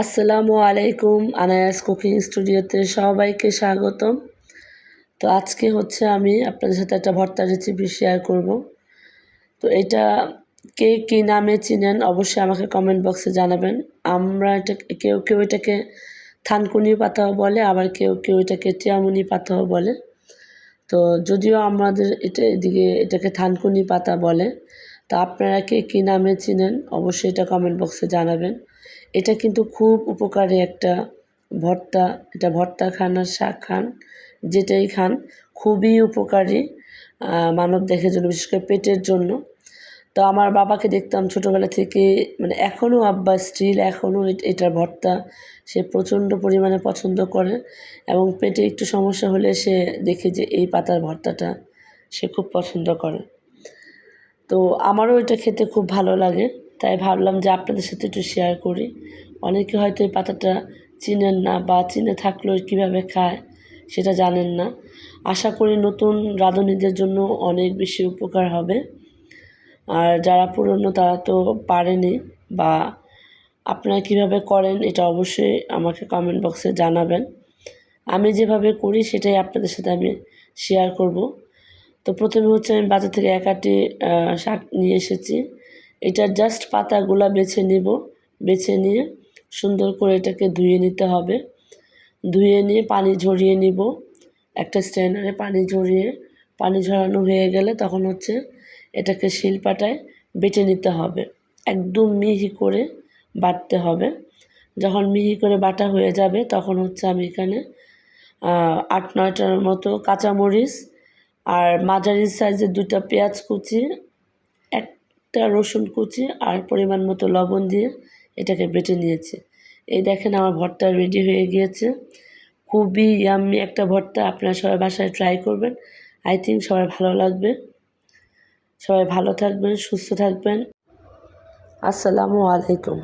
আসসালামু আলাইকুম। আনায়াস কুকিং স্টুডিওতে সবাইকে স্বাগতম। তো আজকে হচ্ছে আমি আপনাদের সাথে একটা ভর্তার রেসিপি শেয়ার করব। তো এটা কে কী নামে চিনেন অবশ্যই আমাকে কমেন্ট বক্সে জানাবেন। আমরা এটা কেউ কেউ এটাকে থানকুনি পাতাও বলে, আবার কেউ কেউ এটাকে টিয়ামুনি পাতাও বলে। তো যদিও আমাদের এদিকে এটাকে থানকুনি পাতা বলে, তো আপনারা কে কী নামে চিনেন অবশ্যই এটা কমেন্ট বক্সে জানাবেন। এটা কিন্তু খুব উপকারী একটা ভর্তা। এটা ভর্তা খান আর শাক খান, যেটাই খান খুবই উপকারী মানবদেহের জন্য, বিশেষ করে পেটের জন্য। তো আমার বাবাকে দেখতাম ছোটোবেলা থেকে, মানে এখনও আব্বা স্টিল এখনও এটার ভর্তা সে প্রচণ্ড পরিমাণে পছন্দ করে, এবং পেটে একটু সমস্যা হলে সে দেখে যে এই পাতার ভর্তাটা সে খুব পছন্দ করে। তো আমারও এটা খেতে খুব ভালো লাগে, তাই ভাবলাম যে আপনাদের সাথে একটু শেয়ার করি। অনেকে হয়তো এই পাতাটা চিনেন না, বা চিনে থাকলেও কীভাবে খায় সেটা জানেন না। আশা করি নতুন রাঁধুনিদের জন্য অনেক বেশি উপকার হবে। আর যারা পুরনো তারা তো পারেনি, বা আপনারা কীভাবে করেন এটা অবশ্যই আমাকে কমেন্ট বক্সে জানাবেন। আমি যেভাবে করি সেটাই আপনাদের সাথে আমি শেয়ার করব। তো প্রথমে হচ্ছে আমি বাজার থেকে এক আঁটি শাক নিয়ে এসেছি। এটার জাস্ট পাতাগুলা বেছে নিব, বেছে নিয়ে সুন্দর করে এটাকে ধুয়ে নিতে হবে। ধুয়ে নিয়ে পানি ঝরিয়ে নিব, একটা স্ট্রেনারে পানি ঝরিয়ে, পানি ঝরানো হয়ে গেলে তখন হচ্ছে এটাকে শিলপাটায় বেটে নিতে হবে। একদম মিহি করে বাটতে হবে। যখন মিহি করে বাটা হয়ে যাবে তখন হচ্ছে আমি এখানে ৮-৯টার মতো কাঁচামরিচ, আর মাঝারি সাইজের 2টা পেঁয়াজ কুচি, একটা রসুন কুচি, আর পরিমাণ মতো লবণ দিয়ে এটাকে বেটে নিয়েছি। এই দেখেন আমার ভর্তা রেডি হয়ে গিয়েছে। খুবই ইয়াম্মি একটা ভর্তা, আপনারা সবাই বাসায় ট্রাই করবেন। আই থিঙ্ক সবার ভালো লাগবে। সবাই ভালো থাকবেন, সুস্থ থাকবেন। আসসালামু আলাইকুম।